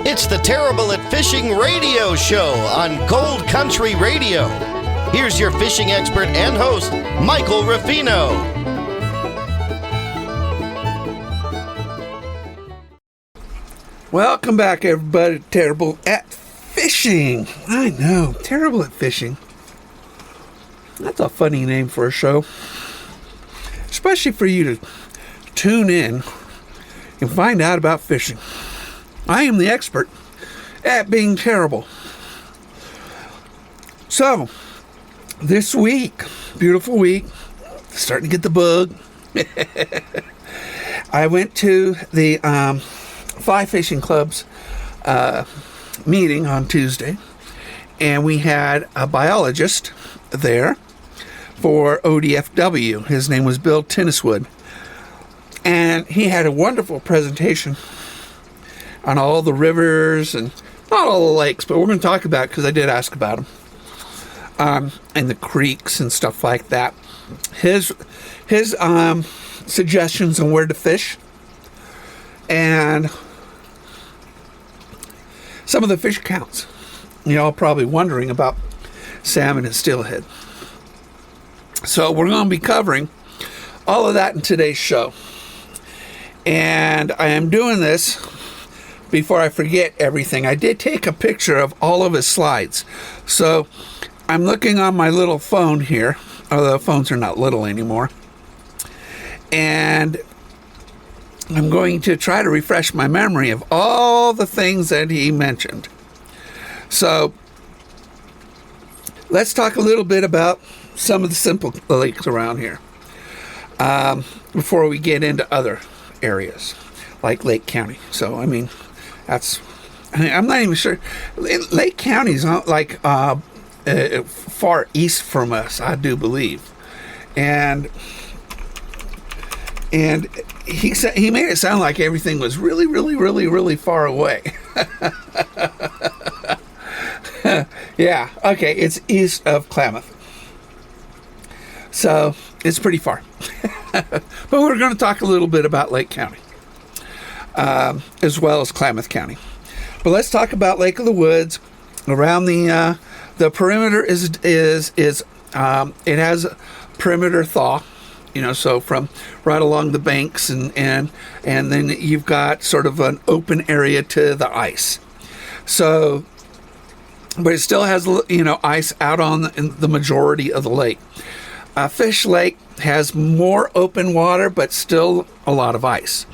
It's the Terrible at Fishing radio show on Gold Country Radio. Here's your fishing expert and host, Michael Ruffino. Welcome back, everybody. Terrible at Fishing. I know, Terrible at Fishing. That's a funny name for a show. Especially for you to tune in and find out about fishing. I am the expert at being terrible. So, this week, beautiful week, starting to get the bug. I went to the Fly Fishing Club's meeting on Tuesday, and we had a biologist there for ODFW. His name was Bill Tenniswood, and he had a wonderful presentation on all the rivers, and not all the lakes, but we're going to talk about it because I did ask about them, and the creeks and stuff like that. His suggestions on where to fish, and some of the fish counts. You're all probably wondering about salmon and steelhead. So we're going to be covering all of that in today's show. And I am doing this before I forget everything. I did take a picture of all of his slides. So I'm looking on my little phone here, although phones are not little anymore. And I'm going to try to refresh my memory of all the things that he mentioned. So let's talk a little bit about some of the simple lakes around here before we get into other areas like Lake County. So, I mean, I'm not even sure. Lake County is not like far east from us, I do believe. And he said, he made it sound like everything was really, really, really, really far away. Yeah, okay, it's east of Klamath. So, it's pretty far. But we're going to talk a little bit about Lake County, as well as Klamath County. But let's talk about Lake of the Woods. Around the perimeter it has perimeter thaw. You know, so from right along the banks, and then you've got sort of an open area to the ice. So, but it still has, you know, ice out on the majority of the lake. Fish Lake has more open water, but still a lot of ice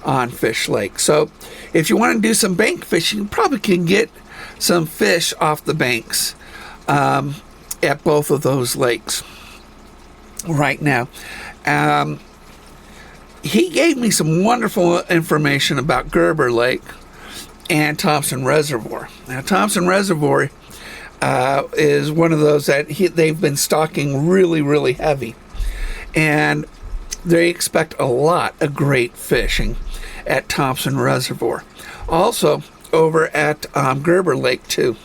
on Fish Lake. So, if you want to do some bank fishing, you probably can get some fish off the banks at both of those lakes right now. He gave me some wonderful information about Gerber Lake and Thompson Reservoir. Now, Thompson Reservoir is one of those that they've been stocking really, really heavy. And they expect a lot of great fishing at Thompson Reservoir. Also, over at Gerber Lake, too.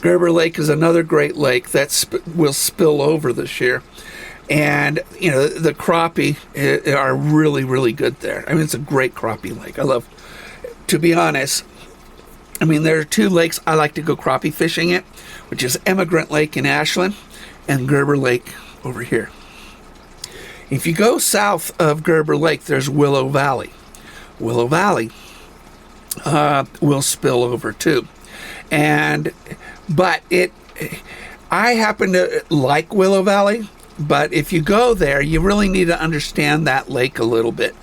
Gerber Lake is another great lake that will spill over this year. And, you know, the crappie are really, really good there. I mean, it's a great crappie lake. I love, to be honest, I mean, there are two lakes I like to go crappie fishing at, which is Emigrant Lake in Ashland and Gerber Lake over here. If you go south of Gerber Lake, there's Willow Valley. Willow Valley will spill over too. But I happen to like Willow Valley. But if you go there, you really need to understand that lake a little bit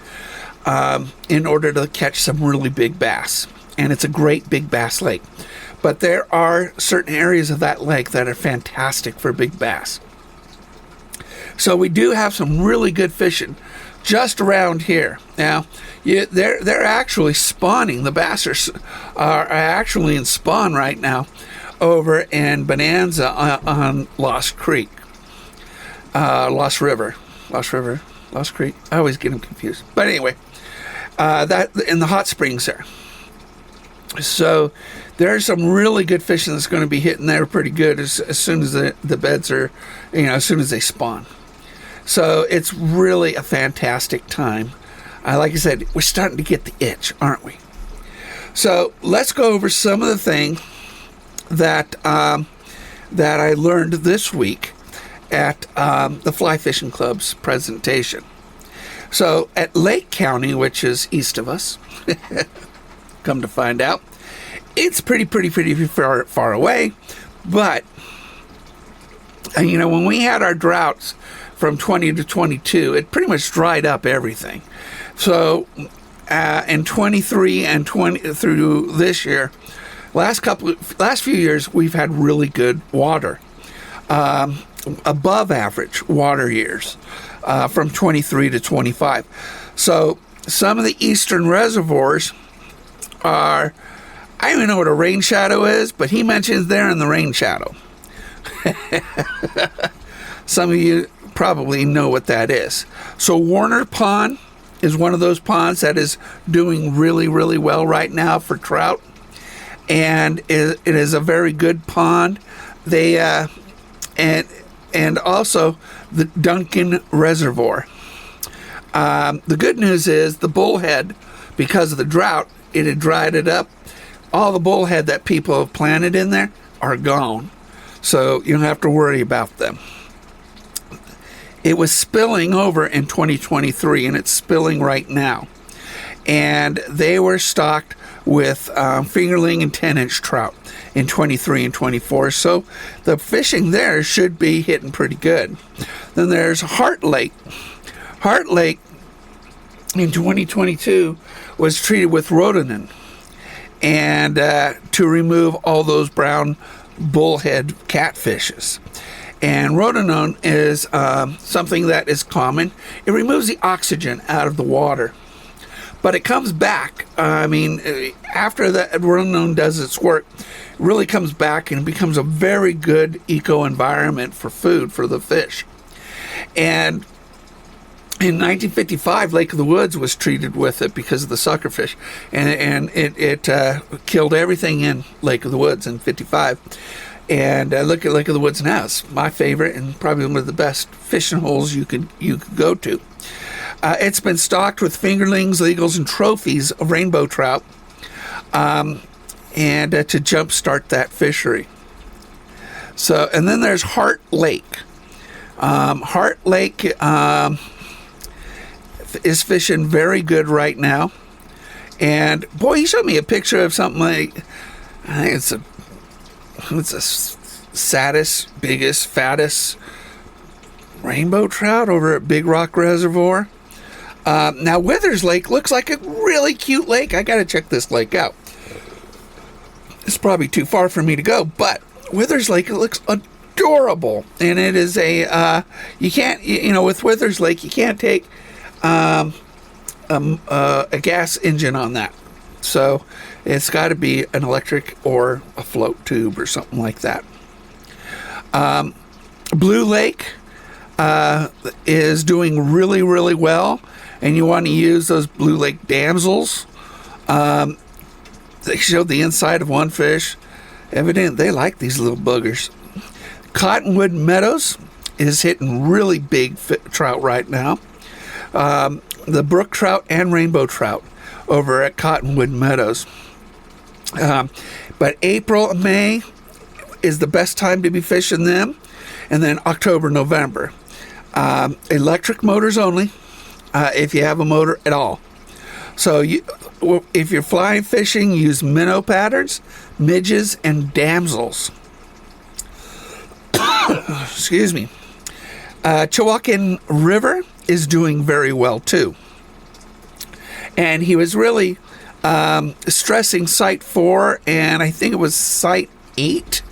in order to catch some really big bass. And it's a great big bass lake. But there are certain areas of that lake that are fantastic for big bass. So we do have some really good fishing just around here. Now, they're actually spawning. The bass are actually in spawn right now over in Bonanza on Lost Creek. Lost Creek. I always get them confused. But anyway, that in the hot springs there. So there's some really good fishing that's going to be hitting there pretty good as soon as the beds are, you know, as soon as they spawn. So it's really a fantastic time. Like I said, we're starting to get the itch, aren't we? So let's go over some of the things that that I learned this week at the Fly Fishing Club's presentation. So at Lake County, which is east of us, come to find out, it's pretty far away. But, when we had our droughts from 20 to 22, it pretty much dried up everything. So in 23 and 20 through this year, last few years, we've had really good water, above average water years, from 23 to 25. So some of the eastern reservoirs are, I don't even know what a rain shadow is, but he mentions they're in the rain shadow. Some of you probably know what that is. So Warner Pond is one of those ponds that is doing really well right now for trout. And it is a very good pond. They and also the Duncan Reservoir. The good news is the bullhead, because of the drought, it had dried it up. All the bullhead that people have planted in there are gone, so you don't have to worry about them. It was spilling over in 2023, and it's spilling right now. And they were stocked with fingerling and 10-inch trout in 23 and 24. So the fishing there should be hitting pretty good. Then there's Heart Lake. Heart Lake in 2022 was treated with rhododendron and to remove all those brown bullhead catfishes. And rhododendron is something that is common. It removes the oxygen out of the water. But it comes back. After the rhododendron does its work, it really comes back and becomes a very good eco-environment for food for the fish. And in 1955, Lake of the Woods was treated with it because of the suckerfish. And it killed everything in Lake of the Woods in 55. And look at Lake of the Woods now. It's my favorite and probably one of the best fishing holes you could go to. It's been stocked with fingerlings, eagles, and trophies of rainbow trout, and to jumpstart that fishery. So, and then there's Heart Lake. Heart Lake is fishing very good right now. And boy, he showed me a picture of something like, I think it's a saddest, biggest, fattest rainbow trout over at Big Rock Reservoir. Now, Withers Lake looks like a really cute lake. I got to check this lake out. It's probably too far for me to go, but Withers Lake, it looks adorable. And it is you can't, with Withers Lake, you can't take a gas engine on that. So it's got to be an electric or a float tube or something like that. Blue Lake is doing really well. And you want to use those Blue Lake damsels. They showed the inside of one fish. Evidently, they like these little boogers. Cottonwood Meadows is hitting really big trout right now. The brook trout and rainbow trout over at Cottonwood Meadows. But April and May is the best time to be fishing them. And then October, November. Electric motors only. If you have a motor at all. So if you're fly fishing, use minnow patterns, midges, and damsels. Excuse me. Chewaucan River is doing very well too. And he was really stressing Site 4 and I think it was Site 8.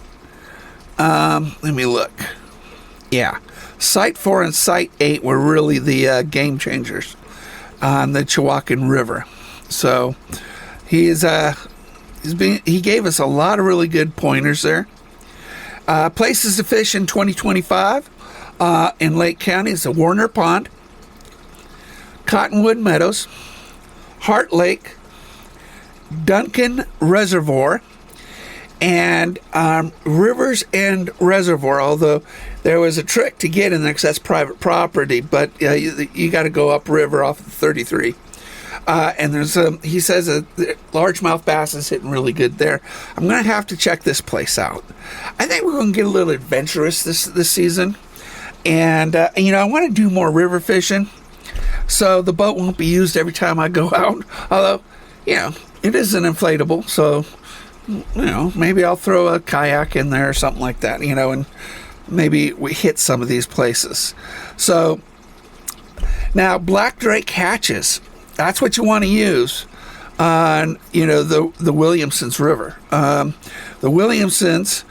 Let me look. Yeah. Site 4 and Site 8 were really the game changers on the Chewaucan River. So he gave us a lot of really good pointers there. Places to fish in 2025 in Lake County is the Warner Pond, Cottonwood Meadows, Heart Lake, Duncan Reservoir, and Rivers End Reservoir, although there was a trick to get in there because that's private property, but you got to go upriver off of 33. And there's he says a largemouth bass is hitting really good there. I'm going to have to check this place out. I think we're going to get a little adventurous this season. And, I want to do more river fishing. So the boat won't be used every time I go out. Although, it is an inflatable. So, maybe I'll throw a kayak in there or something like that, and maybe we hit some of these places. So now black drake hatches, that's what you want to use on, the Williamson's River. The Williamson's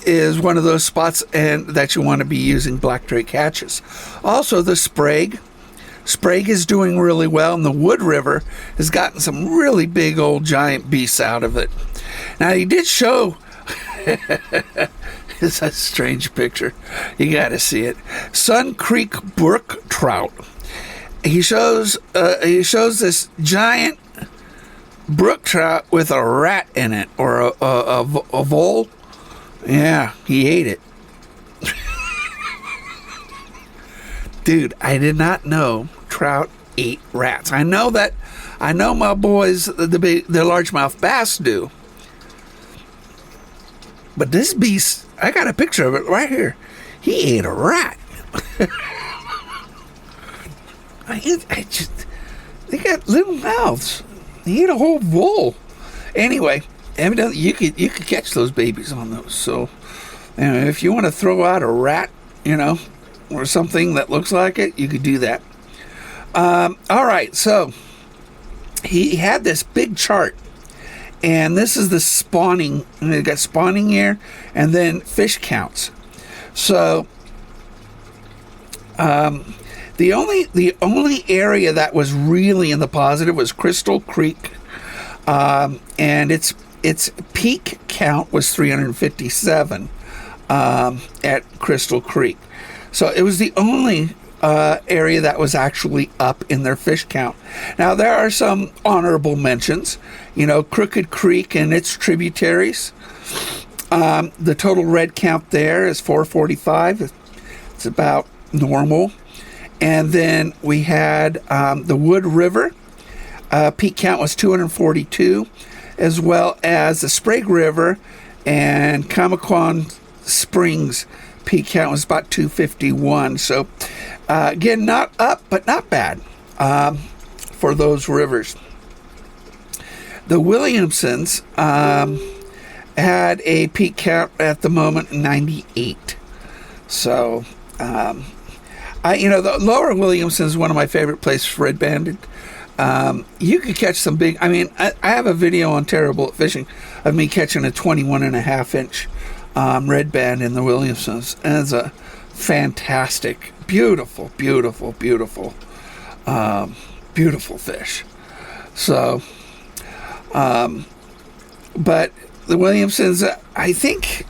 is one of those spots and that you want to be using black drake hatches. Also, the Sprague is doing really well, and the Wood River has gotten some really big old giant beasts out of it. Now, he did show it's a strange picture. You got to see it. Sun Creek brook trout. He shows this giant brook trout with a rat in it, or a vole. Yeah, he ate it. Dude, I did not know trout ate rats. I know my boys, the largemouth bass do. But this beast, I got a picture of it right here. He ate a rat. They got little mouths. He ate a whole vole. Anyway, evidently you could catch those babies on those. So, if you want to throw out a rat, or something that looks like it, you could do that. All right, so he had this big chart, and this is the spawning. They got spawning year, and then fish counts. So, the only area that was really in the positive was Crystal Creek, and its peak count was 357 at Crystal Creek. So it was the only area that was actually up in their fish count. Now, there are some honorable mentions, Crooked Creek and its tributaries. The total red count there is 445. It's about normal. And then we had the Wood River. Peak count was 242, as well as the Sprague River and Comaquan Springs. Peak count was about 251. So, again, not up, but not bad for those rivers. The Williamsons had a peak count at the moment 98. So, the lower Williamson is one of my favorite places for red-banded. You could catch some big, I have a video on Terrible at Fishing of me catching a 21.5-inch red band in the Williamsons. And it's a fantastic, beautiful, beautiful, beautiful, beautiful fish. So, but the Williamsons, I think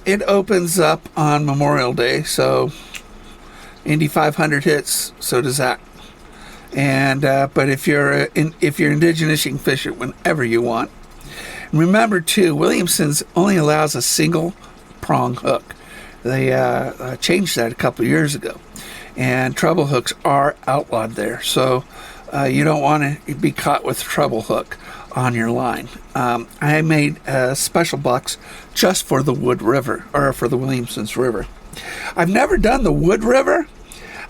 it opens up on Memorial Day, so Indy 500 hits, so does that. And but if you're indigenous, you can fish it whenever you want. And remember too, Williamson's only allows a single prong hook. They changed that a couple of years ago, and treble hooks are outlawed there. So you don't want to be caught with treble hook on your line. I made a special box just for the Wood River, or for the Williamson's River. I've never done the Wood River.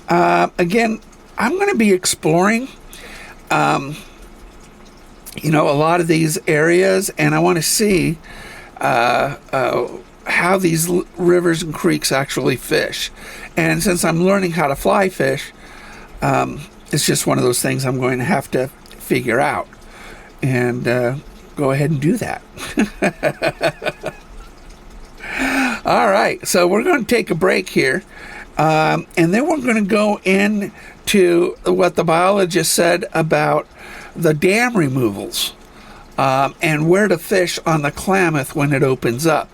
Again, I'm going to be exploring, a lot of these areas, and I want to see how these rivers and creeks actually fish. And since I'm learning how to fly fish, it's just one of those things I'm going to have to figure out and go ahead and do that. All right, so we're going to take a break here, and then we're going to go into what the biologist said about the dam removals and where to fish on the Klamath when it opens up,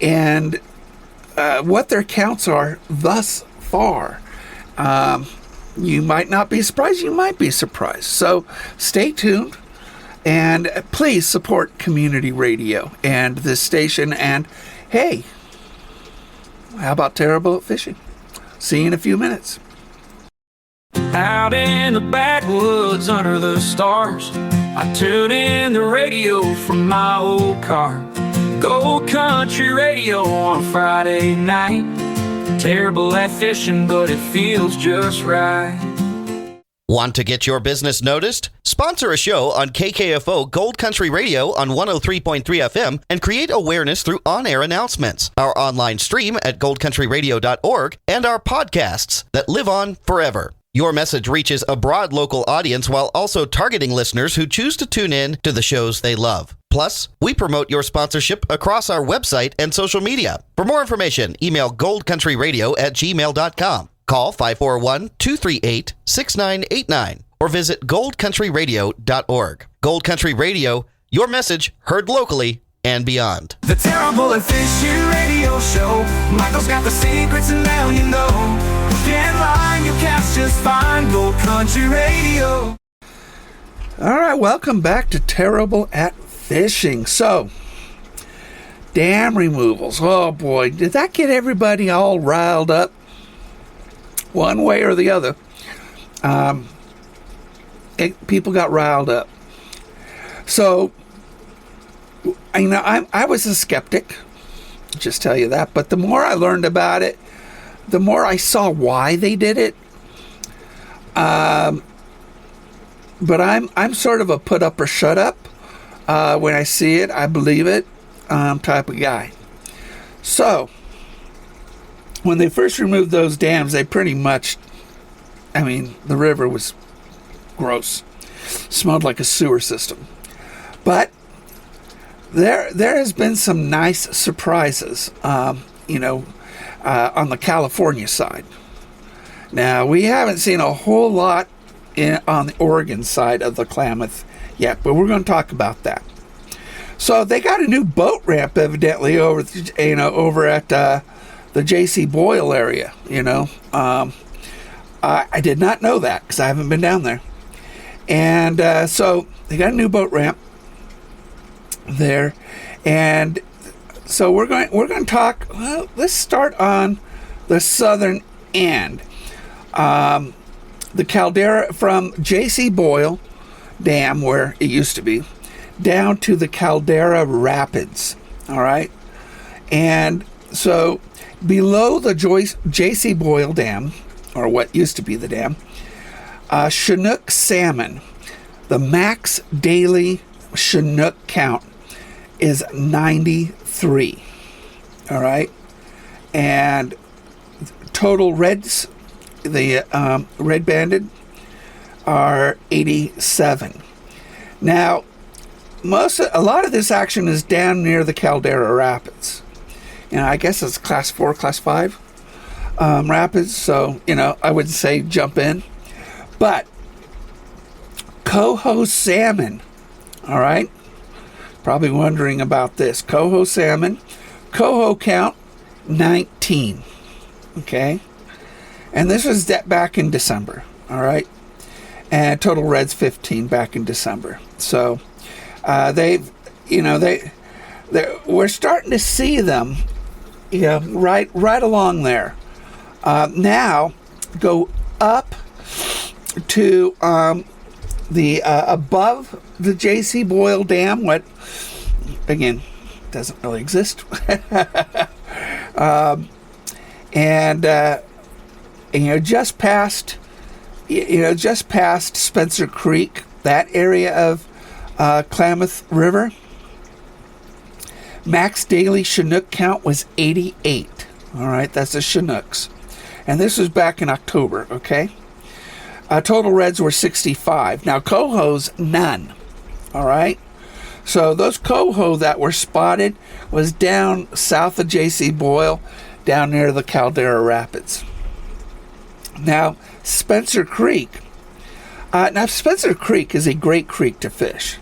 and what their counts are thus far. You might not be surprised, you might be surprised. So stay tuned, and please support community radio and this station. And hey, how about Terrible at Fishing? See you in a few minutes. Out in the backwoods under the stars, I tune in the radio from my old car. Gold country radio on Friday night. Terrible at fishing, but it feels just right. Want to get your business noticed? Sponsor a show on KKFO Gold Country Radio on 103.3 FM and create awareness through on-air announcements, our online stream at goldcountryradio.org, and our podcasts that live on forever. Your message reaches a broad local audience while also targeting listeners who choose to tune in to the shows they love. Plus, we promote your sponsorship across our website and social media. For more information, email goldcountryradio@gmail.com. Call 541-238-6989 or visit goldcountryradio.org. Gold Country Radio, your message heard locally and beyond. The Terrible at Fishing Radio Show. Michael's got the secrets and now you know. Can't line your cast just fine. Gold Country Radio. All right, welcome back to Terrible at Fishing. So, dam removals. Oh boy, did that get everybody all riled up? One way or the other. People got riled up. So, I was a skeptic, just tell you that. But the more I learned about it, the more I saw why they did it. But I'm sort of a put up or shut up. When I see it, I believe it type of guy. So, when they first removed those dams, they pretty much, the river was gross. Smelled like a sewer system. But there has been some nice surprises, on the California side. Now, we haven't seen a whole lot on the Oregon side of the Klamath yet, but we're going to talk about that. So they got a new boat ramp, evidently, over at the J.C. Boyle area. I did not know that because I haven't been down there. And so they got a new boat ramp there, and so we're going to talk. Well, let's start on the southern end. The caldera from J.C. Boyle Dam, where it used to be, down to the Caldera Rapids. All right, and so below the J.C. Boyle Dam, or what used to be the dam, Chinook salmon, the max daily Chinook count is 93. All right, and total reds, the red banded, are 87. Now, a lot of this action is down near the Caldera Rapids. I guess it's class 4, class 5 rapids. So I would say jump in, but coho salmon. All right, probably wondering about this. Coho salmon, coho count 19. Okay, and this was back in December. All right, and total reds 15 back in December. So we're starting to see them, right along there. Now go up to the above the J.C. Boyle Dam, what again doesn't really exist, and just past Spencer Creek, that area of Klamath River, max daily Chinook count was 88. All right, that's the Chinooks, and this was back in October. Okay, total reds were 65. Now cohos, none. All right, so those coho that were spotted was down south of J.C. Boyle, down near the Caldera Rapids. Now Spencer Creek. Spencer Creek is a great creek to fish.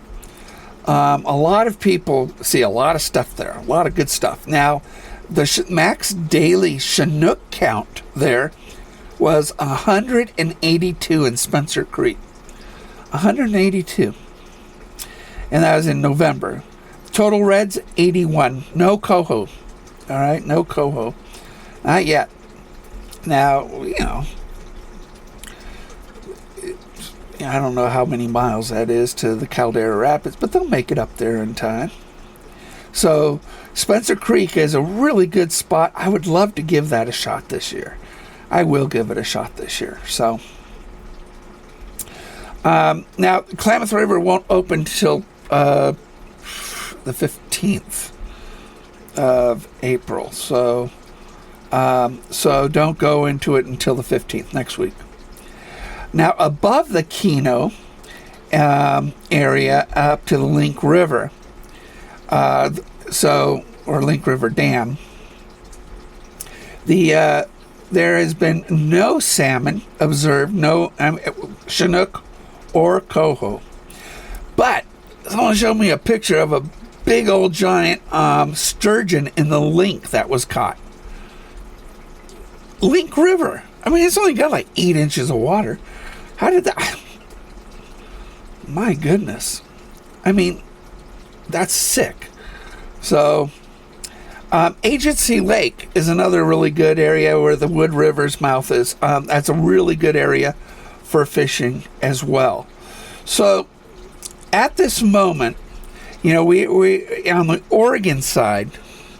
A lot of people see a lot of stuff there, a lot of good stuff. Now, the max daily Chinook count there was 182 in Spencer Creek. 182. And that was in November. Total reds, 81. No coho. All right, no coho. Not yet. Now, I don't know how many miles that is to the Caldera Rapids, but they'll make it up there in time. So Spencer Creek is a really good spot. I would love to give that a shot this year. I will give it a shot this year. So now Klamath River won't open till the 15th of April. So don't go into it until the 15th, next week. Now, above the Keno area up to the Link River, or Link River Dam, there has been no salmon observed, no Chinook or coho. But someone showed me a picture of a big old giant sturgeon in the Link that was caught. Link River. I mean, it's only got like 8 inches of water. How did that... My goodness. I mean, that's sick. So, Agency Lake is another really good area where the Wood River's mouth is. That's a really good area for fishing as well. So, at this moment, we on the Oregon side,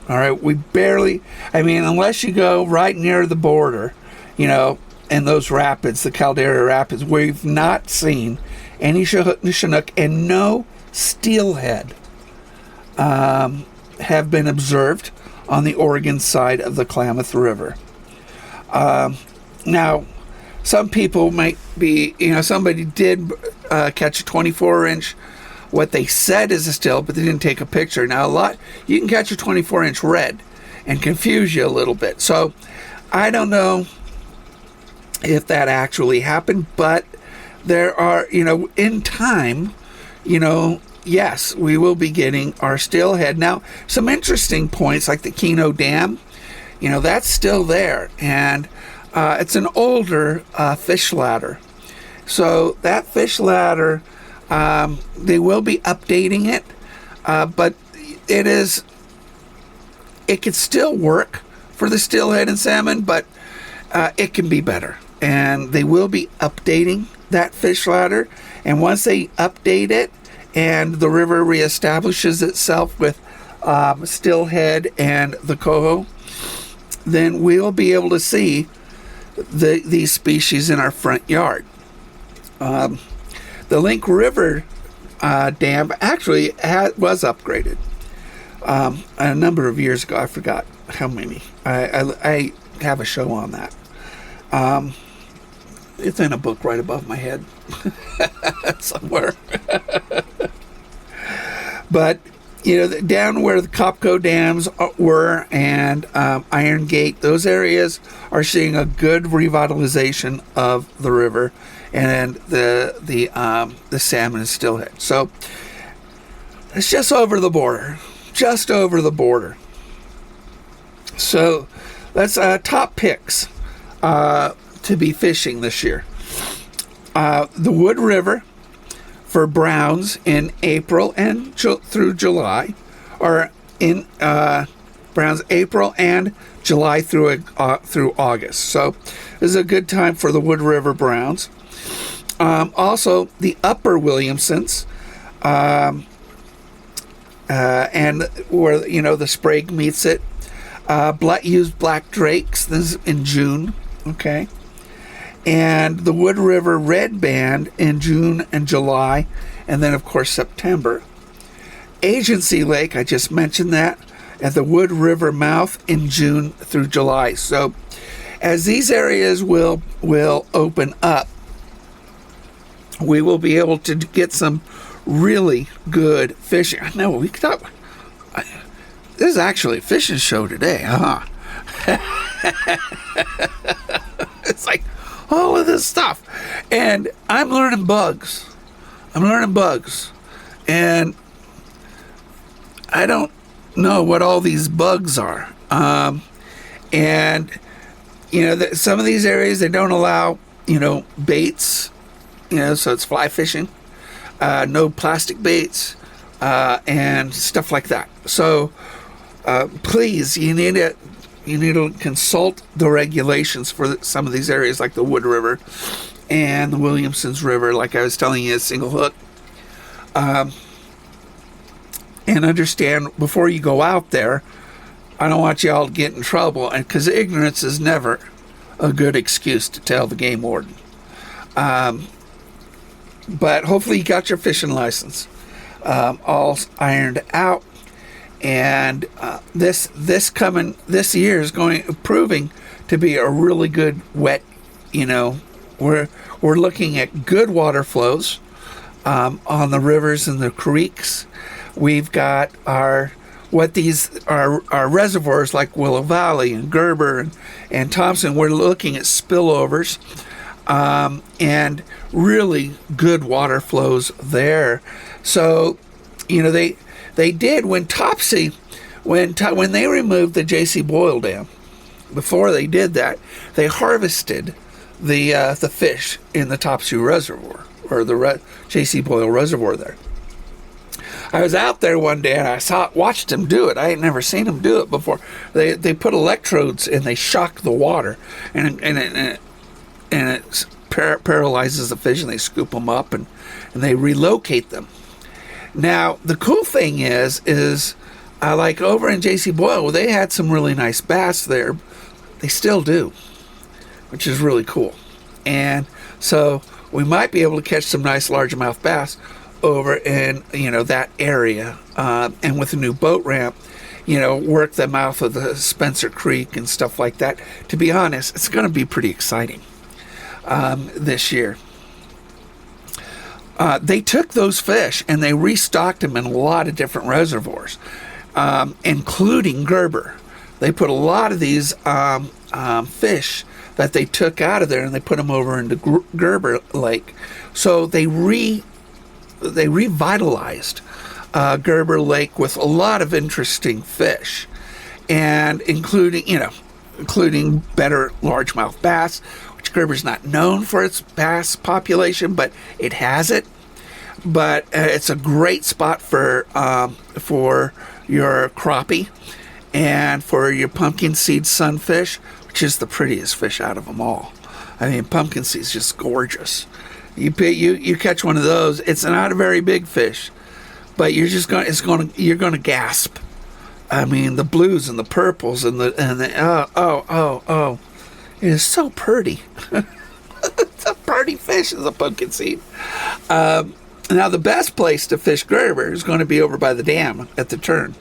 all right, we barely, unless you go right near the border, and those rapids, the Caldera Rapids, we've not seen any Chinook and no steelhead have been observed on the Oregon side of the Klamath River. Now, some people might be, somebody did catch a 24-inch, what they said is a still, but they didn't take a picture. Now, you can catch a 24-inch red and confuse you a little bit. So, I don't know if that actually happened, but there are, in time, yes, we will be getting our steelhead. Now, some interesting points like the Keno Dam, that's still there, and it's an older fish ladder. So that fish ladder, they will be updating it, but it can still work for the steelhead and salmon, but it can be better. And they will be updating that fish ladder. And once they update it and the river reestablishes itself with steelhead and the coho, then we'll be able to see these species in our front yard. The Link River dam actually was upgraded a number of years ago. I forgot how many. I have a show on that. It's in a book right above my head somewhere. But, down where the Copco dams were and Iron Gate, those areas are seeing a good revitalization of the river, and the salmon is steelhead. So it's just over the border. So that's top picks to be fishing this year. The Wood River for browns in April and through July, or in browns April and July through August. So this is a good time for the Wood River browns. Also, the Upper Williamsons, and where the Sprague meets it. Used black drakes. This is in June. Okay. And the Wood River Red Band in June and July, and then of course September. Agency Lake, I just mentioned that, at the Wood River mouth in June through July. So as these areas will open up, we will be able to get some really good fishing. I know, this is actually a fishing show today, huh? It's like all of this stuff. And I'm learning bugs. And I don't know what all these bugs are. And, some of these areas, they don't allow, baits, so it's fly fishing, no plastic baits, and stuff like that. So please, you need to consult the regulations for some of these areas like the Wood River and the Williamson's River, like I was telling you, a single hook. And understand, before you go out there, I don't want you all to get in trouble, and because ignorance is never a good excuse to tell the game warden. But hopefully you got your fishing license all ironed out, and this year is proving to be a really good wet. We're looking at good water flows on the rivers and the creeks. We've got our reservoirs like Willow Valley and Gerber and Thompson. We're looking at spillovers and really good water flows there. So, they did when Topsy, when they removed the J.C. Boyle Dam. Before they did that, they harvested the fish in the Topsy Reservoir, or the J.C. Boyle Reservoir there. I was out there one day and I watched them do it. I had never seen them do it before. They put electrodes and they shock the water, and it paralyzes the fish, and they scoop them up and they relocate them. Now the cool thing is like over in J.C. Boyle, they had some really nice bass there. They still do, which is really cool. And so we might be able to catch some nice largemouth bass over in that area, and with a new boat ramp, work them out of the Spencer Creek and stuff like that. To be honest, it's going to be pretty exciting this year. They took those fish and they restocked them in a lot of different reservoirs, including Gerber. They put a lot of these fish that they took out of there and they put them over into Gerber Lake. So they revitalized Gerber Lake with a lot of interesting fish, and including better largemouth bass, which Gerber's not known for its bass population, but it has it. But it's a great spot for your crappie and for your pumpkin seed sunfish, which is the prettiest fish out of them all. I mean, pumpkin seed is just gorgeous. You catch one of those. It's not a very big fish, but you're gonna gasp. I mean, the blues and the purples and the it is so pretty. It's a pretty fish, is a pumpkin seed. Now the best place to fish Gerber is going to be over by the dam at the turn,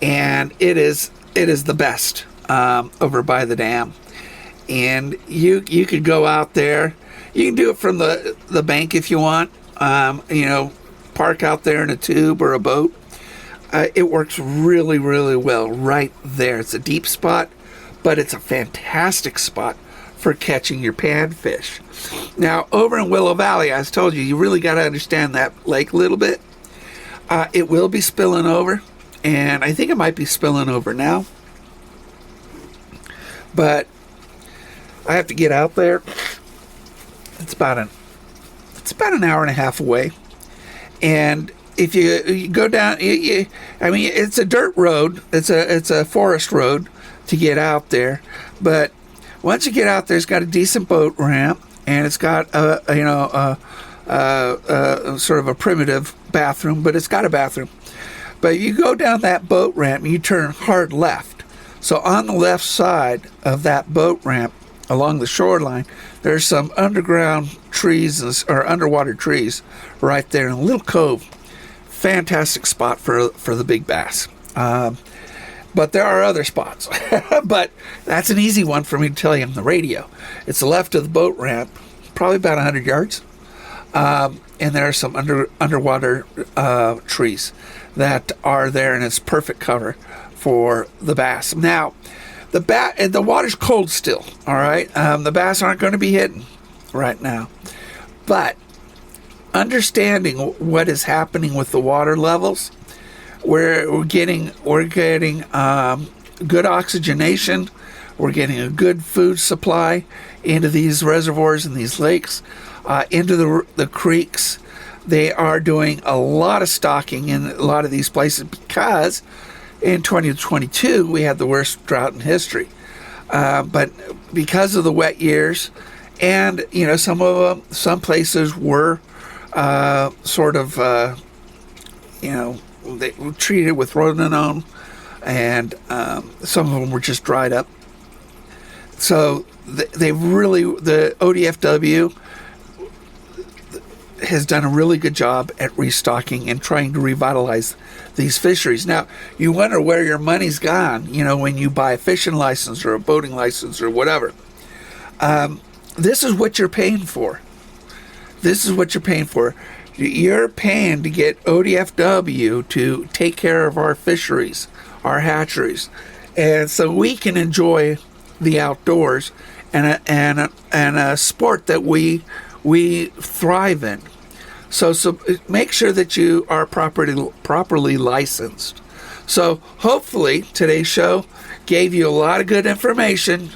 and it is the best over by the dam. And you could go out there. You can do it from the bank if you want. Park out there in a tube or a boat. It works really, really well right there. It's a deep spot, but it's a fantastic spot for catching your panfish. Now, over in Willow Valley, I told you really got to understand that lake a little bit. It will be spilling over, and I think it might be spilling over now. But I have to get out there. It's about an hour and a half away, and if you go down, it's a dirt road. It's a forest road to get out there, but once you get out there, it's got a decent boat ramp, and it's got sort of a primitive bathroom, but it's got a bathroom. But you go down that boat ramp and you turn hard left. So on the left side of that boat ramp, along the shoreline, there's some underground trees or underwater trees right there in a little cove. Fantastic spot for the big bass. But there are other spots. But that's an easy one for me to tell you on the radio. It's left of the boat ramp, probably about 100 yards. And there are some underwater trees that are there, and it's perfect cover for the bass. Now, the water's cold still, all right? The bass aren't going to be hitting right now. But understanding what is happening with the water levels, we're getting good oxygenation. We're getting a good food supply into these reservoirs and these lakes, into the creeks. They are doing a lot of stocking in a lot of these places because in 2022 we had the worst drought in history. But because of the wet years And some places were sort of they were treated with rotenone, and some of them were just dried up. So the ODFW has done a really good job at restocking and trying to revitalize these fisheries. Now, you wonder where your money's gone, when you buy a fishing license or a boating license or whatever. This is what you're paying for. You're paying to get ODFW to take care of our fisheries, our hatcheries, and so we can enjoy the outdoors and a sport that we thrive in. So make sure that you are properly licensed. So hopefully today's show gave you a lot of good information,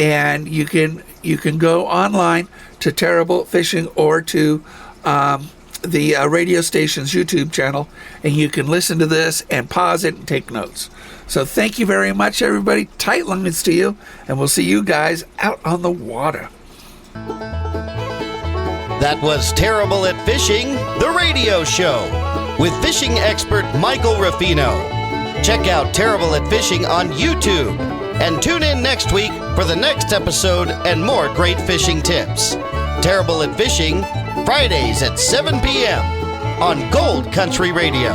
and you can go online to Terrible Fishing or to the radio station's YouTube channel, and you can listen to this and pause it and take notes. So thank you very much, everybody. Tight lines to you, and we'll see you guys out on the water. That was Terrible at Fishing, the radio show, with fishing expert Michael Ruffino. Check out Terrible at Fishing on YouTube, and tune in next week for the next episode and more great fishing tips. Terrible at Fishing, Fridays at 7 p.m. on Gold Country Radio.